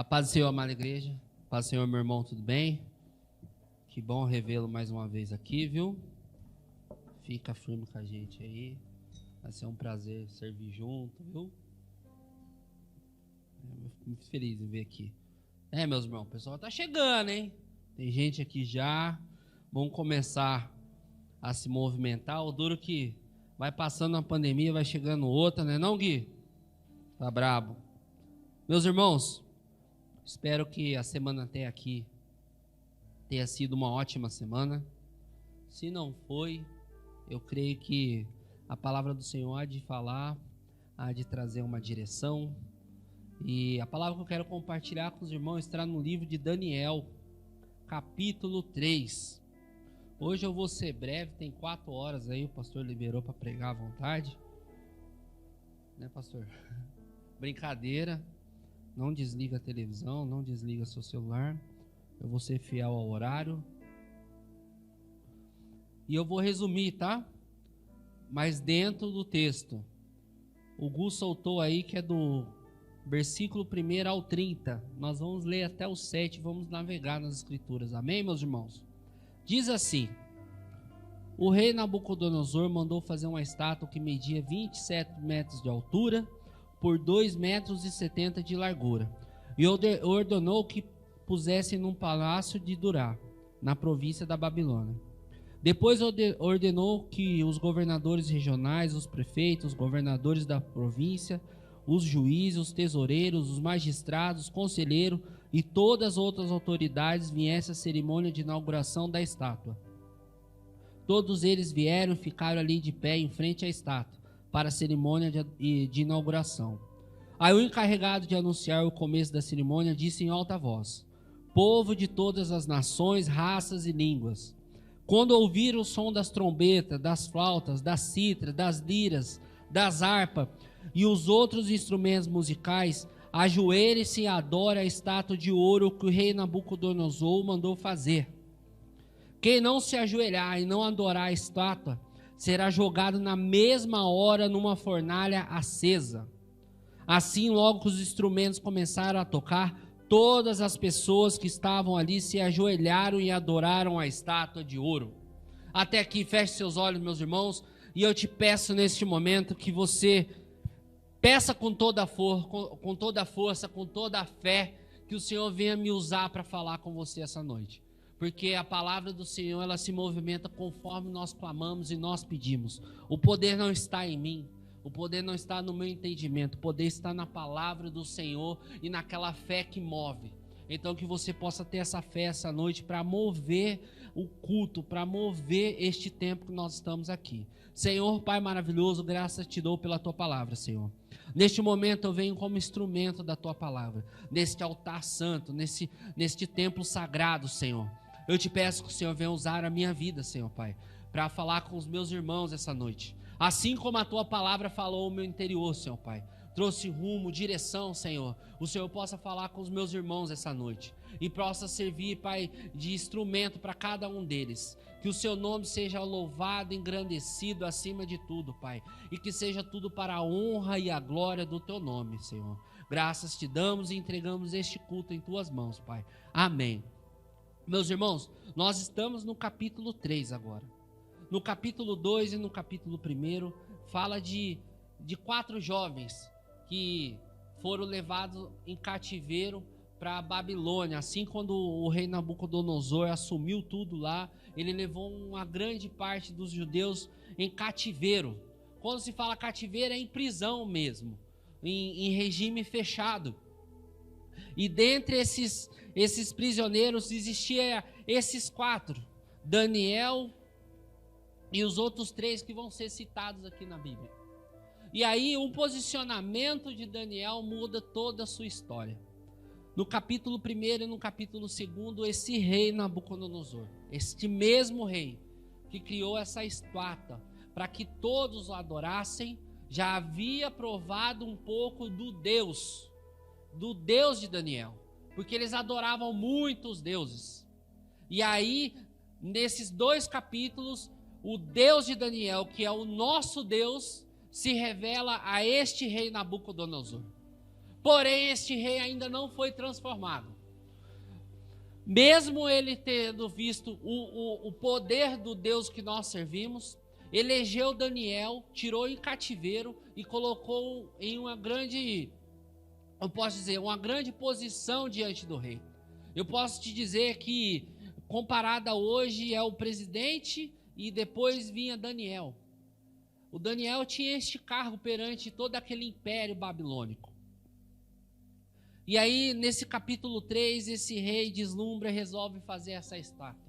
A paz do Senhor, amada igreja. Paz do Senhor, meu irmão, tudo bem? Que bom revê-lo mais uma vez aqui, viu? Fica firme com a gente aí. Vai ser um prazer servir junto, viu? Eu fico muito feliz em ver aqui. Meus irmãos, o pessoal tá chegando, hein? Tem gente aqui já. Vamos começar a se movimentar. O duro que vai passando a pandemia, vai chegando outra, né não, Gui? Tá brabo. Meus irmãos, espero que a semana até aqui tenha sido uma ótima semana. Se não foi, eu creio que a palavra do Senhor há de falar, há de trazer uma direção. E a palavra que eu quero compartilhar com os irmãos está no livro de Daniel, capítulo 3. Hoje eu vou ser breve, tem 4 horas aí, o pastor liberou para pregar à vontade. Né, pastor? Brincadeira. Não desliga a televisão, não desliga seu celular. Eu vou ser fiel ao horário. E eu vou resumir, tá? Mas dentro do texto. O Gu soltou aí que é do versículo 1 ao 30. Nós vamos ler até o 7, vamos navegar nas escrituras. Amém, meus irmãos? Diz assim: o rei Nabucodonosor mandou fazer uma estátua que media 27 metros de altura por 2,70 metros de largura, e ordenou que pusessem num palácio de Durá, na província da Babilônia. Depois ordenou que os governadores regionais, os prefeitos, os governadores da província, os juízes, os tesoureiros, os magistrados, os conselheiros e todas as outras autoridades viessem à cerimônia de inauguração da estátua. Todos eles vieram e ficaram ali de pé em frente à estátua para a cerimônia de inauguração. Aí o encarregado de anunciar o começo da cerimônia disse em alta voz: povo de todas as nações, raças e línguas, quando ouvir o som das trombetas, das flautas, das cítara, das liras, das harpas e os outros instrumentos musicais, ajoelhe-se e adore a estátua de ouro que o rei Nabucodonosor mandou fazer. Quem não se ajoelhar e não adorar a estátua será jogado na mesma hora numa fornalha acesa. Assim, logo que os instrumentos começaram a tocar, todas as pessoas que estavam ali se ajoelharam e adoraram a estátua de ouro. Até aqui, feche seus olhos, meus irmãos, e eu te peço neste momento que você peça com toda a força, com toda a fé, que o Senhor venha me usar para falar com você essa noite. Porque a palavra do Senhor, ela se movimenta conforme nós clamamos e nós pedimos. O poder não está em mim, o poder não está no meu entendimento, o poder está na palavra do Senhor e naquela fé que move. Então que você possa ter essa fé essa noite para mover o culto, para mover este tempo que nós estamos aqui. Senhor, Pai maravilhoso, graças te dou pela tua palavra, Senhor. Neste momento eu venho como instrumento da tua palavra, neste altar santo, neste templo sagrado, Senhor. Eu te peço que o Senhor venha usar a minha vida, Senhor Pai, para falar com os meus irmãos essa noite. Assim como a tua palavra falou o meu interior, Senhor Pai. Trouxe rumo, direção, Senhor. O Senhor possa falar com os meus irmãos essa noite. E possa servir, Pai, de instrumento para cada um deles. Que o seu nome seja louvado, engrandecido acima de tudo, Pai. E que seja tudo para a honra e a glória do teu nome, Senhor. Graças te damos e entregamos este culto em tuas mãos, Pai. Amém. Meus irmãos, nós estamos no capítulo 3 agora. No capítulo 2 e no capítulo 1 fala de 4 jovens que foram levados em cativeiro para a Babilônia. Assim, quando o rei Nabucodonosor assumiu tudo lá, ele levou uma grande parte dos judeus em cativeiro. Quando se fala cativeiro, é em prisão mesmo, em regime fechado. E dentre esses prisioneiros existia esses 4, Daniel e os outros 3 que vão ser citados aqui na Bíblia. E aí o posicionamento de Daniel muda toda a sua história. No capítulo 1 e no capítulo 2, esse rei Nabucodonosor, este mesmo rei que criou essa estátua para que todos o adorassem, já havia provado um pouco do Deus de Daniel, porque eles adoravam muitos deuses. E aí, nesses 2 capítulos, o Deus de Daniel, que é o nosso Deus, se revela a este rei Nabucodonosor. Porém, este rei ainda não foi transformado. Mesmo ele tendo visto o poder do Deus que nós servimos, elegeu Daniel, tirou em cativeiro e colocou em uma grande, eu posso dizer, uma grande posição diante do rei. Eu posso te dizer que, comparada hoje, é o presidente e depois vinha Daniel. O Daniel tinha este cargo perante todo aquele império babilônico. E aí, nesse capítulo 3, esse rei deslumbra e resolve fazer essa estátua.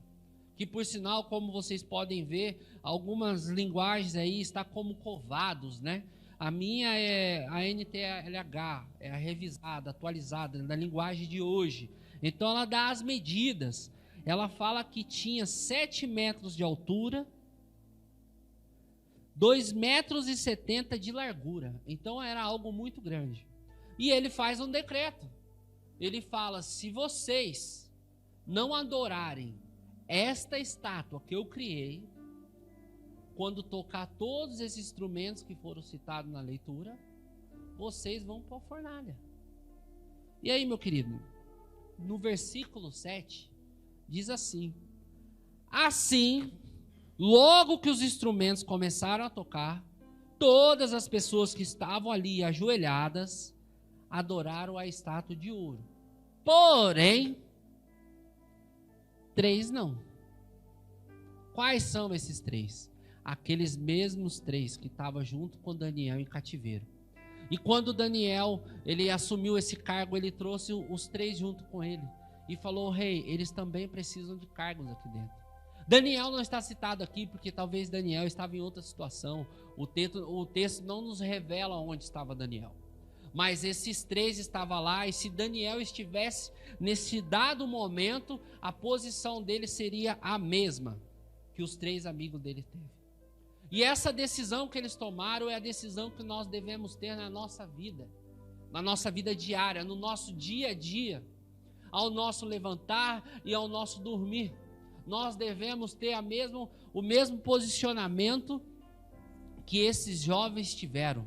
Que, por sinal, como vocês podem ver, algumas linguagens aí está como covados, né? A minha é a NTLH, é a revisada, atualizada, da linguagem de hoje. Então, ela dá as medidas. Ela fala que tinha 7 metros de altura, 2,70 metros de largura. Então, era algo muito grande. E ele faz um decreto. Ele fala: se vocês não adorarem esta estátua que eu criei, quando tocar todos esses instrumentos que foram citados na leitura, vocês vão para a fornalha. E aí, meu querido, no versículo 7, diz assim: assim, logo que os instrumentos começaram a tocar, todas as pessoas que estavam ali ajoelhadas adoraram a estátua de ouro. Porém, 3 não. Quais são esses 3? Aqueles mesmos 3 que estavam junto com Daniel em cativeiro. E quando Daniel ele assumiu esse cargo, ele trouxe os 3 junto com ele e falou: rei, eles também precisam de cargos aqui dentro. Daniel não está citado aqui porque talvez Daniel estava em outra situação. O texto não nos revela onde estava Daniel. Mas esses 3 estavam lá, e se Daniel estivesse nesse dado momento, a posição dele seria a mesma que os 3 amigos dele teve. E essa decisão que eles tomaram é a decisão que nós devemos ter na nossa vida diária, no nosso dia a dia, ao nosso levantar e ao nosso dormir. Nós devemos ter o mesmo posicionamento que esses jovens tiveram.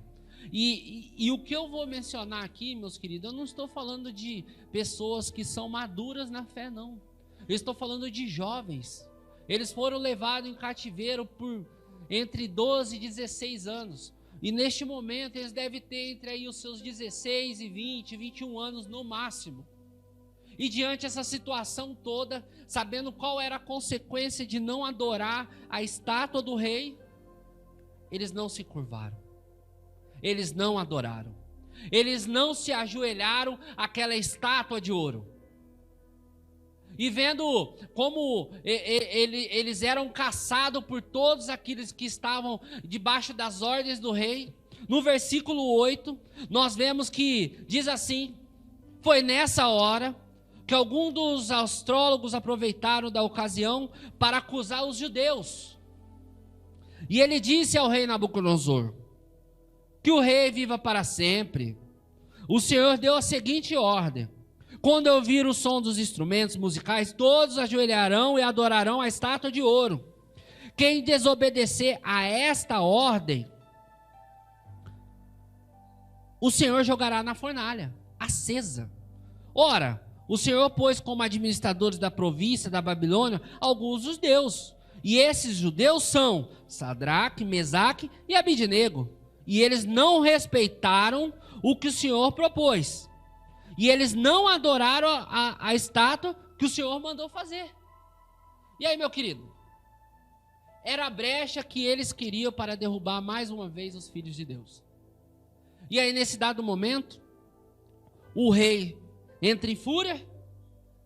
E o que eu vou mencionar aqui, meus queridos, eu não estou falando de pessoas que são maduras na fé, não. Eu estou falando de jovens. Eles foram levados em cativeiro por entre 12 e 16 anos. E neste momento eles devem ter entre aí os seus 16 e 20, 21 anos no máximo. E diante dessa situação toda, sabendo qual era a consequência de não adorar a estátua do rei, eles não se curvaram. Eles não adoraram. Eles não se ajoelharam àquela estátua de ouro. E vendo como eles eram caçados por todos aqueles que estavam debaixo das ordens do rei, no versículo 8, nós vemos que diz assim: foi nessa hora que alguns dos astrólogos aproveitaram da ocasião para acusar os judeus. E ele disse ao rei Nabucodonosor: que o rei viva para sempre. O Senhor deu a seguinte ordem: quando eu ouvir o som dos instrumentos musicais, todos ajoelharão e adorarão a estátua de ouro. Quem desobedecer a esta ordem, o Senhor jogará na fornalha acesa. Ora, o Senhor pôs como administradores da província da Babilônia alguns dos judeus. E esses judeus são Sadraque, Mesaque e Abidnego. E eles não respeitaram o que o Senhor propôs. E eles não adoraram a estátua que o Senhor mandou fazer. E aí, meu querido? Era a brecha que eles queriam para derrubar mais uma vez os filhos de Deus. E aí, nesse dado momento, o rei entra em fúria.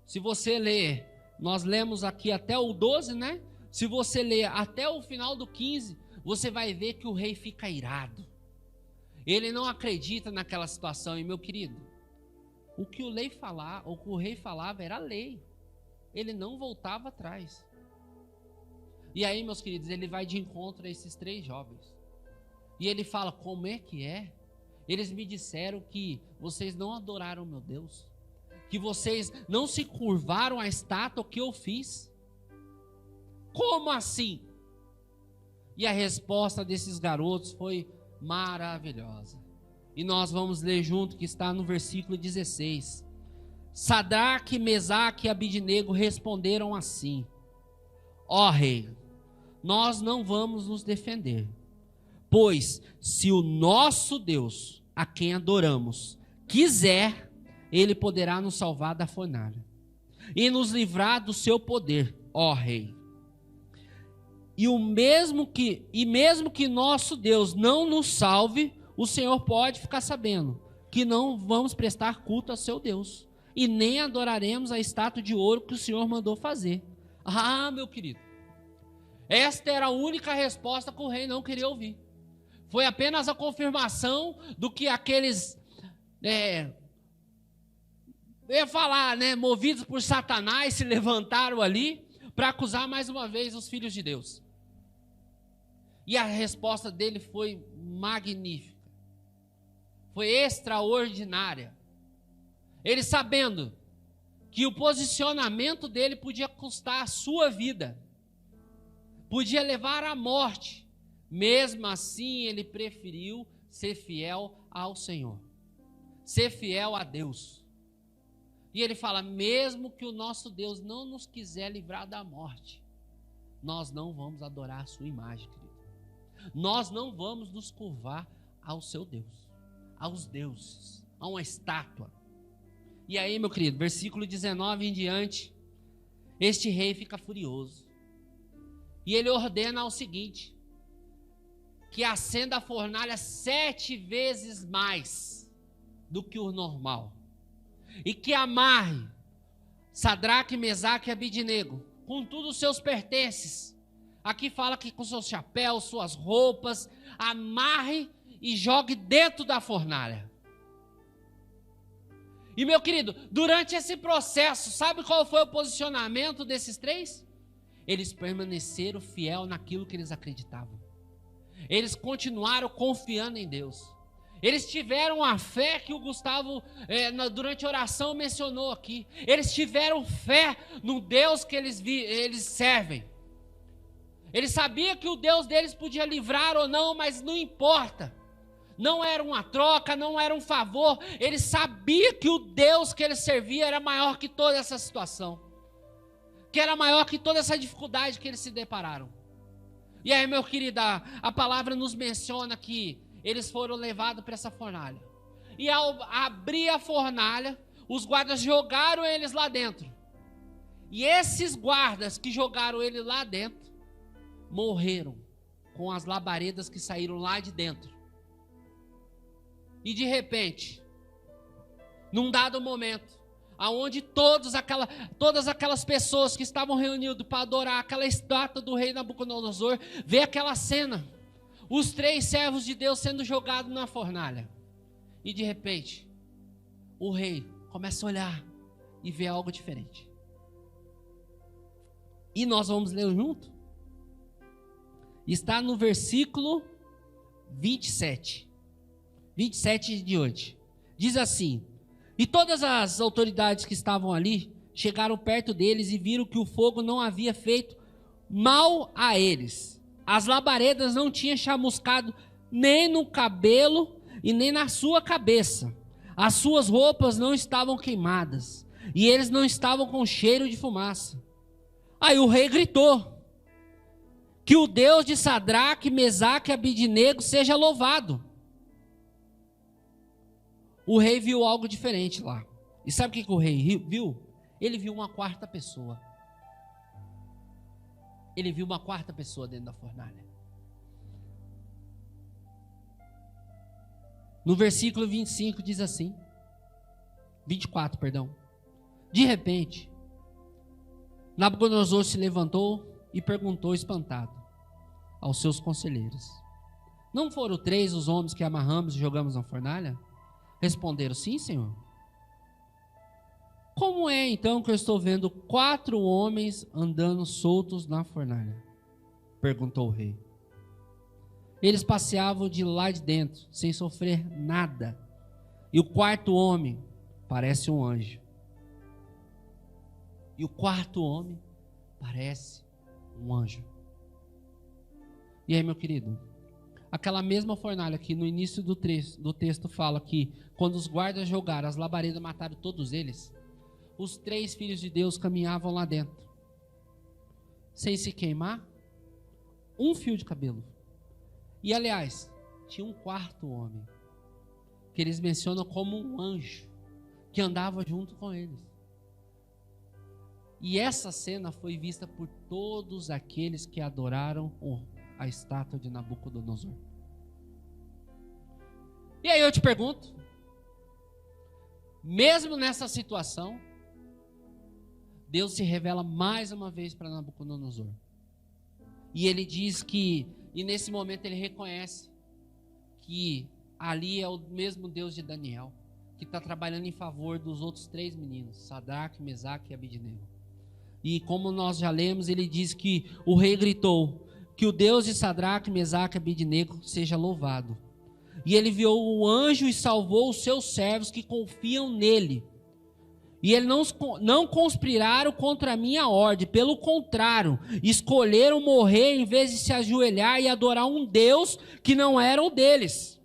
Se você ler, nós lemos aqui até o 12, né? Se você ler até o final do 15, você vai ver que o rei fica irado. Ele não acredita naquela situação. E, meu querido, o que o rei falava era lei. Ele não voltava atrás. E aí, meus queridos, ele vai de encontro a esses 3 jovens. E ele fala: como é que é? Eles me disseram que vocês não adoraram meu Deus, que vocês não se curvaram à estátua que eu fiz. Como assim? E a resposta desses garotos foi maravilhosa. E nós vamos ler junto, que está no versículo 16. Sadraque, Mesaque e Abidnego responderam assim: ó rei, nós não vamos nos defender, pois se o nosso Deus, a quem adoramos, quiser, ele poderá nos salvar da fornalha e nos livrar do seu poder, ó rei. Mesmo que nosso Deus não nos salve, o Senhor pode ficar sabendo que não vamos prestar culto ao seu Deus e nem adoraremos a estátua de ouro que o Senhor mandou fazer. Ah, meu querido, esta era a única resposta que o rei não queria ouvir. Foi apenas a confirmação do que aqueles, eu ia falar, movidos por Satanás, se levantaram ali para acusar mais uma vez os filhos de Deus. E a resposta dele foi magnífica, foi extraordinária. Ele sabendo que o posicionamento dele podia custar a sua vida, podia levar à morte, mesmo assim ele preferiu ser fiel ao Senhor, ser fiel a Deus. E ele fala: mesmo que o nosso Deus não nos quiser livrar da morte, nós não vamos adorar a sua imagem, querido. Nós não vamos nos curvar ao seu Deus, aos deuses, a uma estátua. E aí, meu querido, versículo 19 em diante, este rei fica furioso. E ele ordena o seguinte: que acenda a fornalha 7 vezes mais do que o normal. E que amarre Sadraque, Mesaque e Abidnego com todos os seus pertences. Aqui fala que com seus chapéus, suas roupas, amarre e jogue dentro da fornalha. E meu querido, durante esse processo, sabe qual foi o posicionamento desses 3? Eles permaneceram fiel naquilo que eles acreditavam. Eles continuaram confiando em Deus. Eles tiveram a fé que o Gustavo, durante a oração, mencionou aqui. Eles tiveram fé no Deus que eles servem. Eles sabiam que o Deus deles podia livrar ou não, mas não importa. Não era uma troca, não era um favor. Eles sabiam que o Deus que eles serviam era maior que toda essa situação, que era maior que toda essa dificuldade que eles se depararam. E aí, meu querido, a palavra nos menciona que eles foram levados para essa fornalha. E ao abrir a fornalha, os guardas jogaram eles lá dentro. E esses guardas que jogaram eles lá dentro morreram com as labaredas que saíram lá de dentro. E de repente, num dado momento, aonde todas aquelas pessoas que estavam reunidas para adorar aquela estátua do rei Nabucodonosor, vê aquela cena, os 3 servos de Deus sendo jogados na fornalha. E de repente, o rei começa a olhar e vê algo diferente. E nós vamos ler junto. Está no versículo 27 em diante. Diz assim: e todas as autoridades que estavam ali chegaram perto deles e viram que o fogo não havia feito mal a eles. As labaredas não tinham chamuscado nem no cabelo e nem na sua cabeça. As suas roupas não estavam queimadas e eles não estavam com cheiro de fumaça. Aí o rei gritou: que o Deus de Sadraque, Mesaque e Abidnego seja louvado. O rei viu algo diferente lá. E sabe o que o rei viu? Ele viu uma 4ª pessoa. Ele viu uma 4ª pessoa dentro da fornalha. No versículo 25 diz assim, 24, perdão. De repente, Nabucodonosor se levantou e perguntou espantado aos seus conselheiros: não foram 3 os homens que amarramos e jogamos na fornalha? Responderam: sim, Senhor. Como é então que eu estou vendo 4 homens andando soltos na fornalha? Perguntou o rei. Eles passeavam de lá de dentro, sem sofrer nada. E o 4º homem parece um anjo. E o 4º homem parece um anjo. E aí, meu querido, aquela mesma fornalha que no início do texto fala que quando os guardas jogaram as labaredas, mataram todos eles, os 3 filhos de Deus caminhavam lá dentro, sem se queimar, um fio de cabelo. E aliás, tinha um 4º homem, que eles mencionam como um anjo, que andava junto com eles. E essa cena foi vista por todos aqueles que adoraram a estátua de Nabucodonosor. E aí eu te pergunto, mesmo nessa situação, Deus se revela mais uma vez para Nabucodonosor. E ele diz que, e nesse momento ele reconhece que ali é o mesmo Deus de Daniel, que está trabalhando em favor dos outros 3 meninos, Sadraque, Mesaque e Abednego. E como nós já lemos, ele diz que o rei gritou que o Deus de Sadraque, Mesaque e Abednego seja louvado. E ele enviou o anjo e salvou os seus servos que confiam nele. E eles não conspiraram contra a minha ordem, pelo contrário, escolheram morrer em vez de se ajoelhar e adorar um Deus que não era o deles.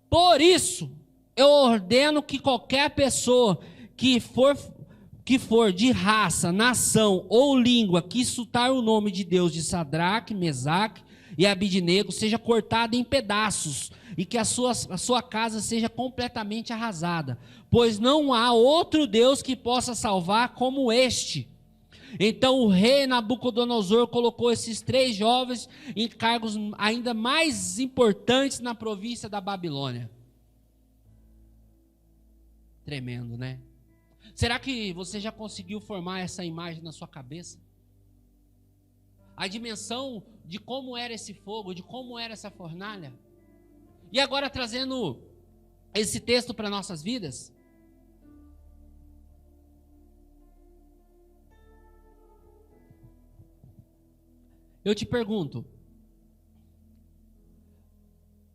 Por isso, eu ordeno que qualquer pessoa que for de raça, nação ou língua que insultar o nome de Deus de Sadraque, Mesaque e Abednego seja cortada em pedaços e que a sua casa seja completamente arrasada, pois não há outro Deus que possa salvar como este. Então o rei Nabucodonosor colocou esses 3 jovens em cargos ainda mais importantes na província da Babilônia. Tremendo, né? Será que você já conseguiu formar essa imagem na sua cabeça? A dimensão de como era esse fogo, de como era essa fornalha? E agora trazendo esse texto para nossas vidas. Eu te pergunto,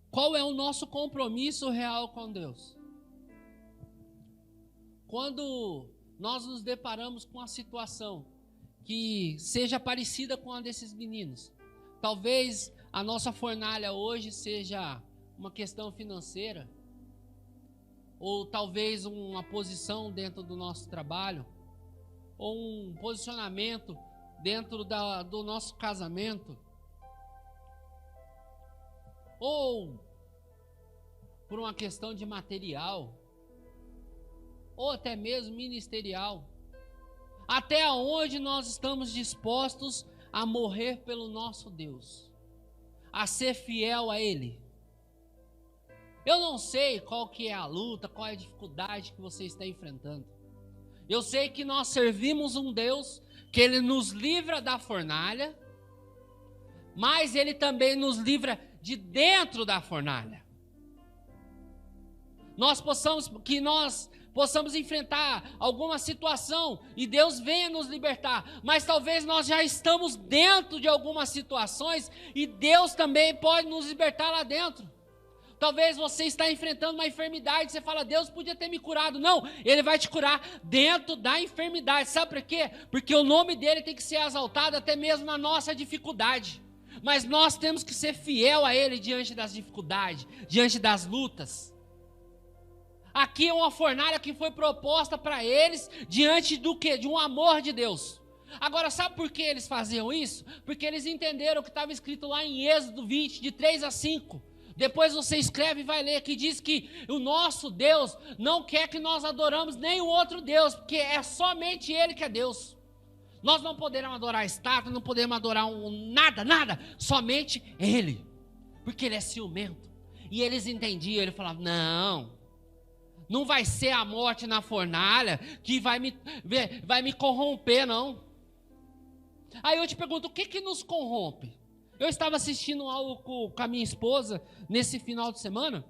qual é o nosso compromisso real com Deus? Quando nós nos deparamos com uma situação que seja parecida com a desses meninos, talvez a nossa fornalha hoje seja uma questão financeira, ou talvez uma posição dentro do nosso trabalho, ou um posicionamento dentro do nosso casamento, ou por uma questão de material, ou até mesmo ministerial. Até onde nós estamos dispostos a morrer pelo nosso Deus, a ser fiel a Ele? Eu não sei qual que é a luta, qual é a dificuldade que você está enfrentando. Eu sei que nós servimos um Deus que Ele nos livra da fornalha, mas Ele também nos livra de dentro da fornalha. Nós possamos enfrentar alguma situação e Deus venha nos libertar, mas talvez nós já estamos dentro de algumas situações e Deus também pode nos libertar lá dentro. Talvez você está enfrentando uma enfermidade, você fala, Deus podia ter me curado. Não, Ele vai te curar dentro da enfermidade. Sabe por quê? Porque o nome dEle tem que ser exaltado até mesmo na nossa dificuldade. Mas nós temos que ser fiel a Ele diante das dificuldades, diante das lutas. Aqui é uma fornalha que foi proposta para eles diante do quê? De um amor de Deus. Agora, sabe por que eles faziam isso? Porque eles entenderam o que estava escrito lá em Êxodo 20, de 3 a 5. Depois você escreve e vai ler, que diz que o nosso Deus não quer que nós adoramos nenhum outro Deus, porque é somente Ele que é Deus. Nós não podemos adorar a estátua, não podemos adorar nada, somente Ele, porque Ele é ciumento. E eles entendiam, ele falava, não vai ser a morte na fornalha que vai me corromper, não. Aí eu te pergunto, o que nos corrompe? Eu estava assistindo algo com a minha esposa nesse final de semana,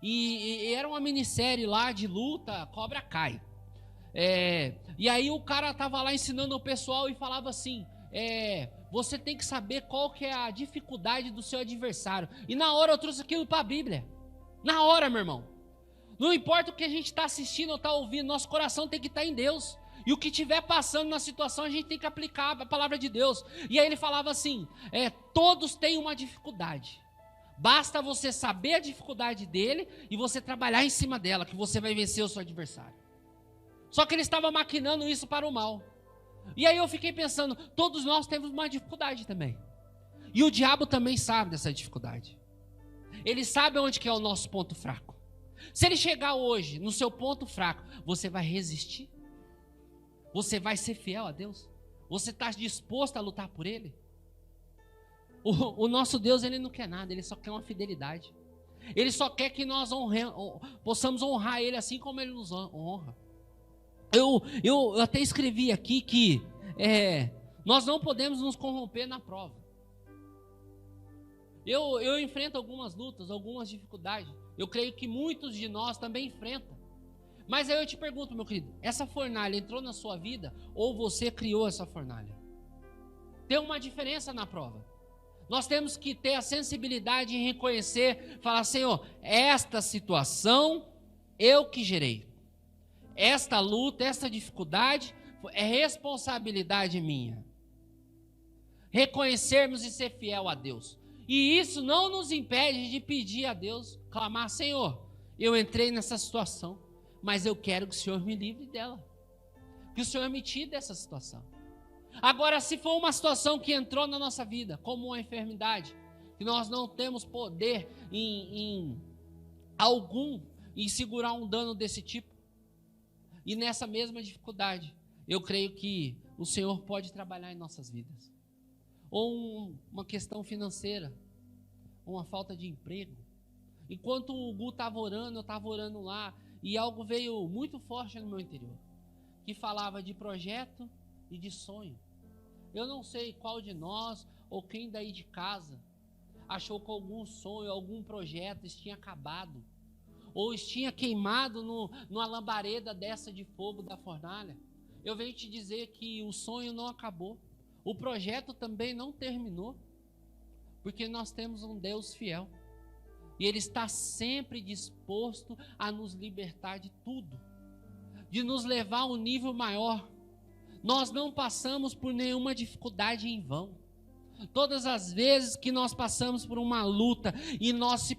e era uma minissérie lá de luta, Cobra Kai. E aí o cara estava lá ensinando o pessoal e falava assim, você tem que saber qual que é a dificuldade do seu adversário. E na hora eu trouxe aquilo para a Bíblia. Na hora, meu irmão. Não importa o que a gente está assistindo ou está ouvindo, nosso coração tem que estar em Deus. E o que estiver passando na situação, a gente tem que aplicar a palavra de Deus. E aí ele falava assim, todos têm uma dificuldade. Basta você saber a dificuldade dele e você trabalhar em cima dela, que você vai vencer o seu adversário. Só que ele estava maquinando isso para o mal. E aí eu fiquei pensando, todos nós temos uma dificuldade também. E o diabo também sabe dessa dificuldade. Ele sabe onde que é o nosso ponto fraco. Se ele chegar hoje no seu ponto fraco, você vai resistir? Você vai ser fiel a Deus? Você está disposto a lutar por Ele? O nosso Deus, Ele não quer nada, Ele só quer uma fidelidade. Ele só quer que nós possamos honrar Ele assim como Ele nos honra. Eu até escrevi aqui que nós não podemos nos corromper na prova. Eu enfrento algumas lutas, algumas dificuldades. Eu creio que muitos de nós também enfrentam. Mas aí eu te pergunto, meu querido, essa fornalha entrou na sua vida ou você criou essa fornalha? Tem uma diferença na prova. Nós temos que ter a sensibilidade em reconhecer, falar, Senhor, esta situação eu que gerei. Esta luta, esta dificuldade é responsabilidade minha. Reconhecermos e ser fiel a Deus. E isso não nos impede de pedir a Deus, clamar, Senhor, eu entrei nessa situação, mas eu quero que o Senhor me livre dela. Que o Senhor me tire dessa situação. Agora, se for uma situação que entrou na nossa vida, como uma enfermidade, que nós não temos poder em segurar um dano desse tipo, e nessa mesma dificuldade, eu creio que o Senhor pode trabalhar em nossas vidas. Ou uma questão financeira, uma falta de emprego. Enquanto o Gu estava orando, eu estava orando lá, e algo veio muito forte no meu interior, que falava de projeto e de sonho. Eu não sei qual de nós, ou quem daí de casa, achou que algum sonho, algum projeto tinha acabado, ou tinha queimado numa lambareda dessa de fogo da fornalha. Eu venho te dizer que o sonho não acabou, o projeto também não terminou, porque nós temos um Deus fiel, e Ele está sempre disposto a nos libertar de tudo, de nos levar a um nível maior. Nós não passamos por nenhuma dificuldade em vão. Todas as vezes que nós passamos por uma luta e nós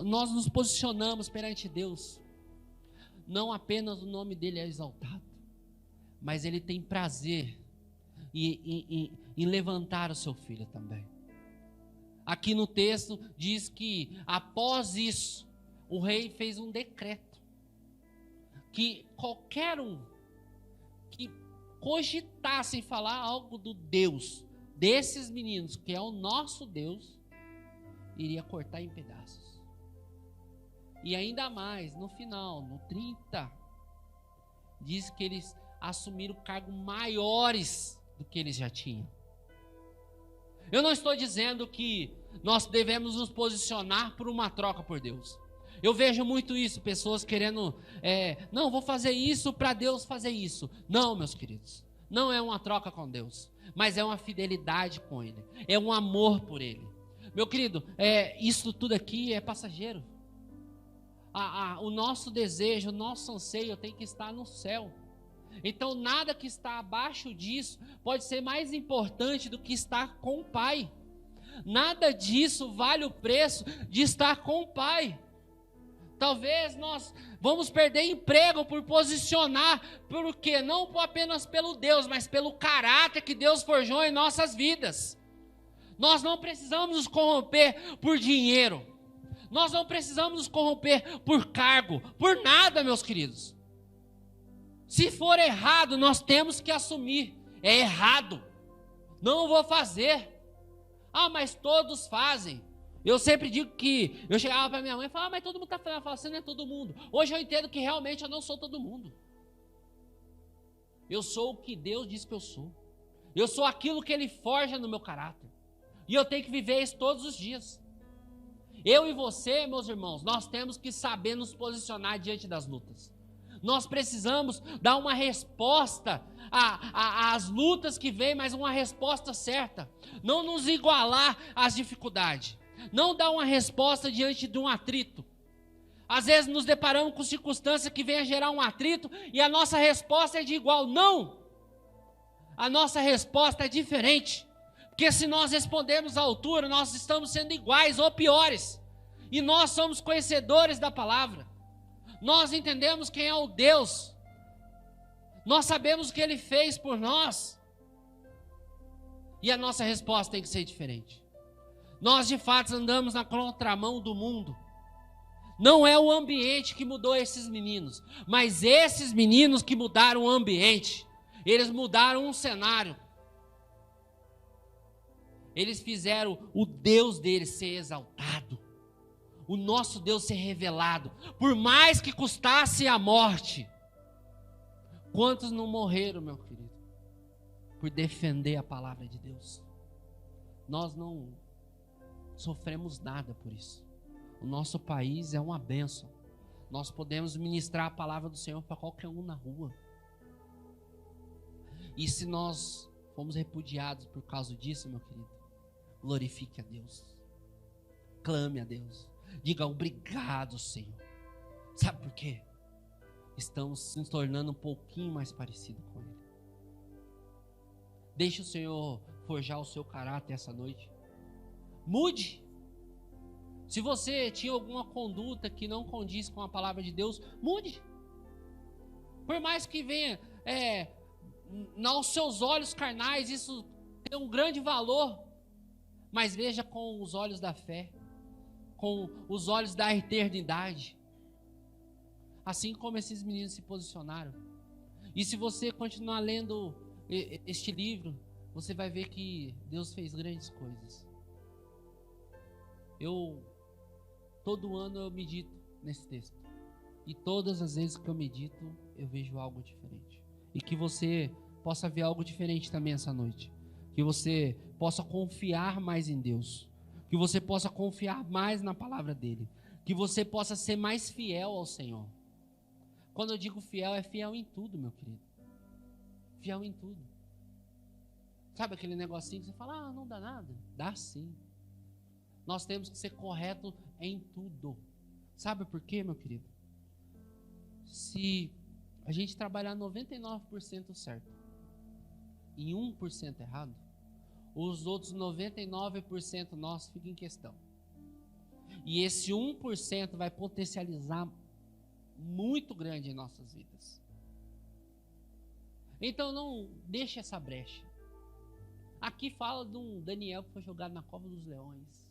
nos posicionamos perante Deus, não apenas o nome dele é exaltado, mas ele tem prazer em levantar o seu filho também. Aqui no texto diz que após isso, o rei fez um decreto que qualquer um que cogitasse em falar algo do Deus desses meninos, que é o nosso Deus, iria cortar em pedaços. E ainda mais, no final, no 30, diz que eles assumiram cargos maiores do que eles já tinham. Eu não estou dizendo que nós devemos nos posicionar por uma troca por Deus. Eu vejo muito isso, pessoas querendo, não, vou fazer isso para Deus fazer isso. Não, meus queridos, não é uma troca com Deus, mas é uma fidelidade com Ele, é um amor por Ele. Meu querido, isso tudo aqui é passageiro. O nosso desejo, o nosso anseio tem que estar no céu. Então nada que está abaixo disso pode ser mais importante do que estar com o Pai. Nada disso vale o preço de estar com o Pai. Talvez nós vamos perder emprego por posicionar, porque não apenas pelo Deus, mas pelo caráter que Deus forjou em nossas vidas. Nós não precisamos nos corromper por dinheiro. Nós não precisamos nos corromper por cargo, por nada, meus queridos. Se for errado, nós temos que assumir. É errado. Não vou fazer. Mas todos fazem. Eu sempre digo que eu chegava para minha mãe e falava, mas todo mundo está falando. Eu falava, você não é todo mundo. Hoje eu entendo que realmente eu não sou todo mundo. Eu sou o que Deus diz que eu sou. Eu sou aquilo que Ele forja no meu caráter. E eu tenho que viver isso todos os dias. Eu e você, meus irmãos, nós temos que saber nos posicionar diante das lutas. Nós precisamos dar uma resposta às lutas que vêm, mas uma resposta certa. Não nos igualar às dificuldades. Não dar uma resposta diante de um atrito. Às vezes nos deparamos com circunstâncias que vêm a gerar um atrito e a nossa resposta é de igual. Não! A nossa resposta é diferente. Porque se nós respondermos à altura, nós estamos sendo iguais ou piores. E nós somos conhecedores da palavra. Nós entendemos quem é o Deus. Nós sabemos o que Ele fez por nós. E a nossa resposta tem que ser diferente. Nós de fato andamos na contramão do mundo. Não é o ambiente que mudou esses meninos, mas esses meninos que mudaram o ambiente. Eles mudaram um cenário. Eles fizeram o Deus deles ser exaltado. O nosso Deus ser revelado. Por mais que custasse a morte. Quantos não morreram, meu querido? Por defender a palavra de Deus. Nós não sofremos nada por isso. O nosso país é uma bênção. Nós podemos ministrar a palavra do Senhor para qualquer um na rua. E se nós fomos repudiados por causa disso, meu querido, glorifique a Deus. Clame a Deus. Diga obrigado, Senhor. Sabe por quê? Estamos nos tornando um pouquinho mais parecidos com Ele. Deixe o Senhor forjar o seu caráter essa noite. Mude. Se você tinha alguma conduta que não condiz com a palavra de Deus, mude. Por mais que venha aos seus olhos carnais, isso tem um grande valor. Mas veja com os olhos da fé, com os olhos da eternidade. Assim como esses meninos se posicionaram. E se você continuar lendo este livro, você vai ver que Deus fez grandes coisas. Todo ano eu medito nesse texto. E todas as vezes que eu medito, eu vejo algo diferente. E que você possa ver algo diferente também essa noite. Que você possa confiar mais em Deus. Que você possa confiar mais na palavra dEle. Que você possa ser mais fiel ao Senhor. Quando eu digo fiel, é fiel em tudo, meu querido. Fiel em tudo. Sabe aquele negocinho que você fala, não dá nada? Dá sim. Nós temos que ser corretos em tudo. Sabe por quê, meu querido? Se a gente trabalhar 99% certo e 1% errado, os outros 99% nossos ficam em questão. E esse 1% vai potencializar muito grande em nossas vidas. Então não deixe essa brecha. Aqui fala de um Daniel que foi jogado na cova dos leões.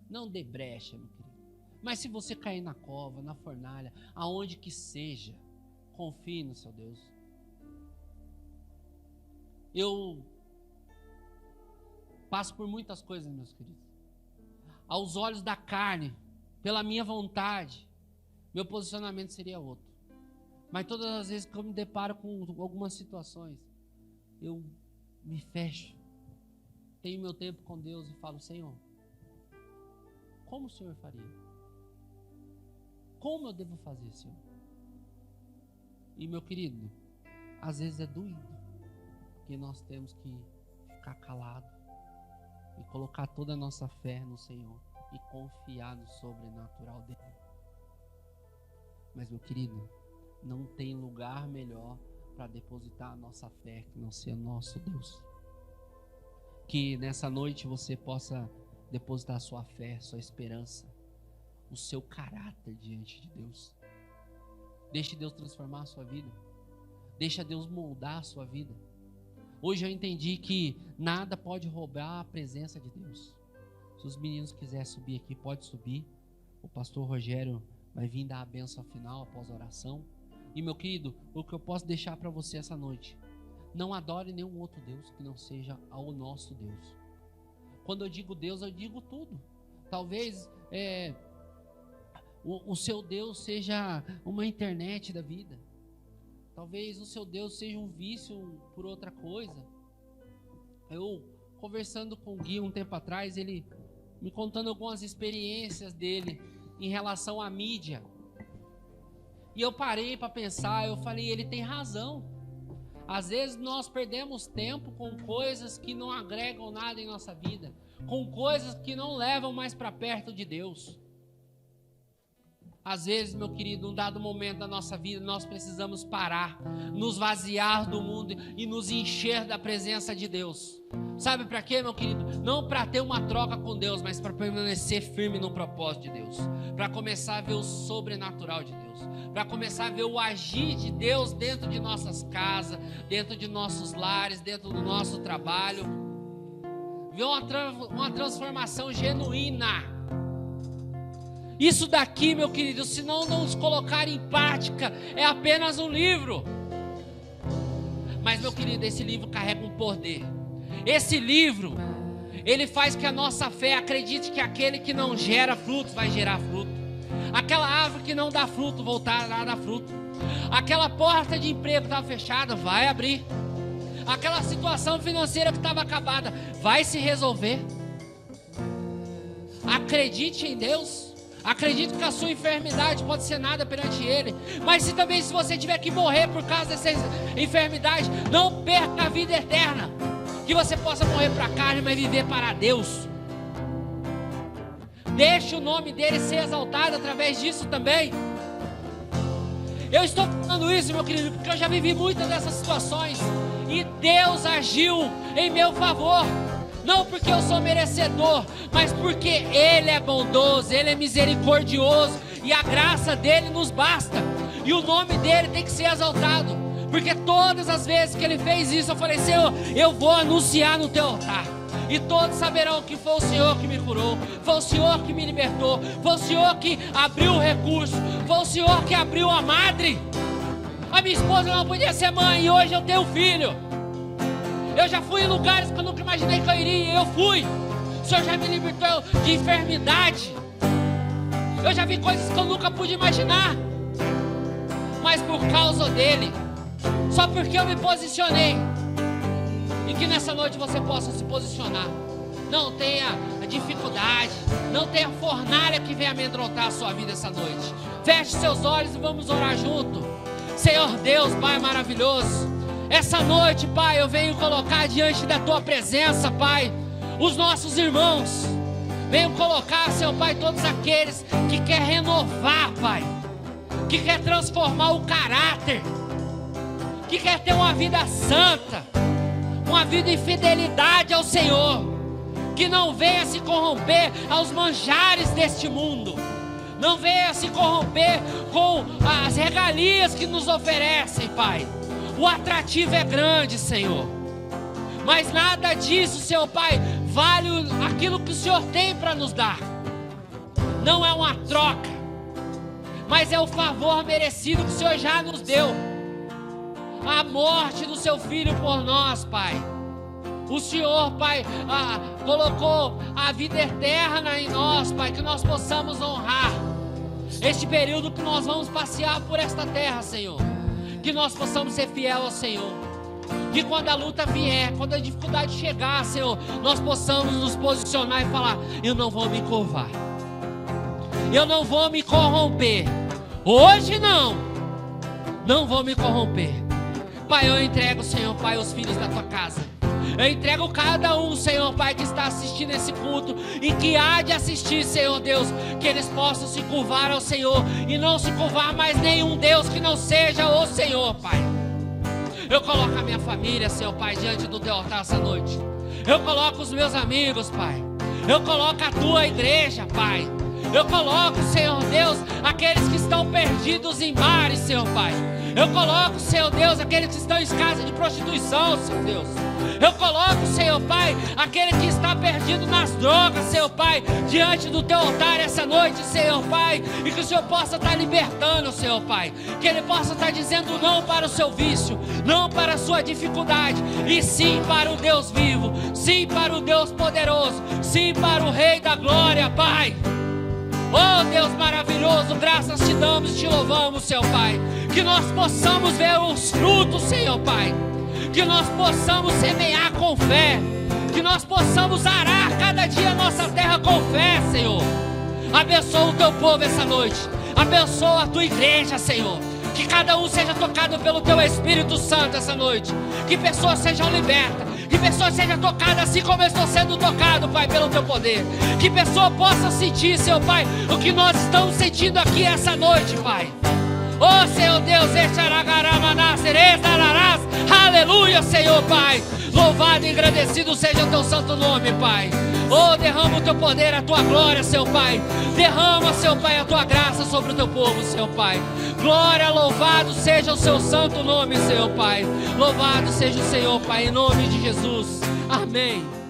Não dê brecha, meu querido. Mas se você cair na cova, na fornalha, aonde que seja, confie no seu Deus. Eu passo por muitas coisas, meus queridos. Aos olhos da carne, pela minha vontade, meu posicionamento seria outro. Mas todas as vezes que eu me deparo com algumas situações, eu me fecho, tenho meu tempo com Deus e falo, Senhor, como o Senhor faria? Como eu devo fazer, Senhor? E meu querido, às vezes é doído, porque nós temos que ficar calado e colocar toda a nossa fé no Senhor e confiar no sobrenatural dele. Mas meu querido, não tem lugar melhor para depositar a nossa fé que não ser o nosso Deus. Que nessa noite você possa depositar sua fé, sua esperança, o seu caráter diante de Deus. Deixe Deus transformar a sua vida. Deixa Deus moldar a sua vida. Hoje eu entendi que nada pode roubar a presença de Deus. Se os meninos quiserem subir aqui, pode subir. O pastor Rogério vai vir dar a bênção final após a oração. E meu querido, o que eu posso deixar para você essa noite, não adore nenhum outro Deus que não seja ao nosso Deus. Quando eu digo Deus, eu digo tudo. Talvez o seu Deus seja uma internet da vida. Talvez o seu Deus seja um vício por outra coisa. Eu, conversando com o Gui um tempo atrás, ele me contando algumas experiências dele em relação à mídia. E eu parei para pensar, eu falei, ele tem razão. Às vezes nós perdemos tempo com coisas que não agregam nada em nossa vida, com coisas que não levam mais para perto de Deus. Às vezes, meu querido, num dado momento da nossa vida, nós precisamos parar, nos vaziar do mundo e nos encher da presença de Deus. Sabe para quê, meu querido? Não para ter uma troca com Deus, mas para permanecer firme no propósito de Deus. Para começar a ver o sobrenatural de Deus. Para começar a ver o agir de Deus dentro de nossas casas, dentro de nossos lares, dentro do nosso trabalho. Ver uma transformação genuína. Isso daqui, meu querido, se não nos colocar em prática, é apenas um livro. Mas, meu querido, esse livro carrega um poder. Esse livro, ele faz que a nossa fé acredite que aquele que não gera frutos vai gerar fruto. Aquela árvore que não dá fruto voltará a dar fruto. Aquela porta de emprego que estava fechada vai abrir. Aquela situação financeira que estava acabada vai se resolver. Acredite em Deus. Acredito que a sua enfermidade pode ser nada perante Ele. Mas se você tiver que morrer por causa dessa enfermidade, não perca a vida eterna. Que você possa morrer para a carne, mas viver para Deus. Deixe o nome dEle ser exaltado através disso também. Eu estou falando isso, meu querido, porque eu já vivi muitas dessas situações. E Deus agiu em meu favor. Não porque eu sou merecedor, mas porque Ele é bondoso, Ele é misericordioso e a graça dEle nos basta. E o nome dEle tem que ser exaltado, porque todas as vezes que Ele fez isso, eu falei: Senhor, eu vou anunciar no Teu altar. E todos saberão que foi o Senhor que me curou, foi o Senhor que me libertou, foi o Senhor que abriu o recurso, foi o Senhor que abriu a madre. A minha esposa não podia ser mãe e hoje eu tenho filho. Eu já fui em lugares que eu nunca imaginei que eu iria e eu fui. O Senhor já me libertou de enfermidade. Eu já vi coisas que eu nunca pude imaginar. Mas por causa dEle, só porque eu me posicionei. E que nessa noite você possa se posicionar. Não tenha dificuldade, não tenha fornalha que venha amedrontar a sua vida essa noite. Feche seus olhos e vamos orar junto. Senhor Deus, Pai maravilhoso, essa noite, Pai, eu venho colocar diante da Tua presença, Pai, os nossos irmãos. Venho colocar, Senhor Pai, todos aqueles que quer renovar, Pai, que quer transformar o caráter, que quer ter uma vida santa, uma vida em fidelidade ao Senhor, que não venha se corromper aos manjares deste mundo, não venha se corromper com as regalias que nos oferecem, Pai. O atrativo é grande, Senhor, mas nada disso, Senhor Pai, vale aquilo que o Senhor tem para nos dar. Não é uma troca, mas é o favor merecido que o Senhor já nos deu. A morte do Seu Filho por nós, Pai. O Senhor, Pai, colocou a vida eterna em nós, Pai, que nós possamos honrar este período que nós vamos passear por esta terra, Senhor. Que nós possamos ser fiel ao Senhor. Que quando a luta vier, quando a dificuldade chegar, Senhor, nós possamos nos posicionar e falar: eu não vou me curvar, eu não vou me corromper. Hoje não vou me corromper. Pai, eu entrego, Senhor, Pai, os filhos da Tua casa. Eu entrego cada um, Senhor Pai, que está assistindo esse culto e que há de assistir, Senhor Deus, que eles possam se curvar ao Senhor e não se curvar mais nenhum Deus que não seja o Senhor, Pai. Eu coloco a minha família, Senhor Pai, diante do Teu altar essa noite. Eu coloco os meus amigos, Pai. Eu coloco a Tua igreja, Pai. Eu coloco, Senhor Deus, aqueles que estão perdidos em bares, Senhor Pai. Eu coloco, Senhor Deus, aqueles que estão em casa de prostituição, Senhor Deus. Eu coloco, Senhor Pai, aquele que está perdido nas drogas, Senhor Pai, diante do Teu altar essa noite, Senhor Pai, e que o Senhor possa estar libertando, Senhor Pai, que Ele possa estar dizendo não para o seu vício, não para a sua dificuldade, e sim para o Deus vivo, sim para o Deus poderoso, sim para o Rei da Glória, Pai. Oh Deus maravilhoso, graças te damos e te louvamos, Senhor Pai, que nós possamos ver os frutos, Senhor Pai, que nós possamos semear com fé, que nós possamos arar cada dia a nossa terra com fé, Senhor. Abençoa o Teu povo essa noite, abençoa a Tua igreja, Senhor, que cada um seja tocado pelo Teu Espírito Santo essa noite, que pessoas sejam libertas, Que pessoa seja tocada assim como eu estou sendo tocado, Pai, pelo Teu poder. Que pessoa possa sentir, Senhor Pai, o que nós estamos sentindo aqui essa noite, Pai. Oh, Senhor Deus, aleluia, Senhor Pai. Louvado e agradecido seja o Teu santo nome, Pai. Oh, derrama o Teu poder, a Tua glória, Senhor Pai. Derrama, Senhor Pai, a Tua graça sobre o Teu povo, Senhor Pai. Glória, louvado seja o Seu santo nome, Senhor Pai. Louvado seja o Senhor, Pai, em nome de Jesus. Amém.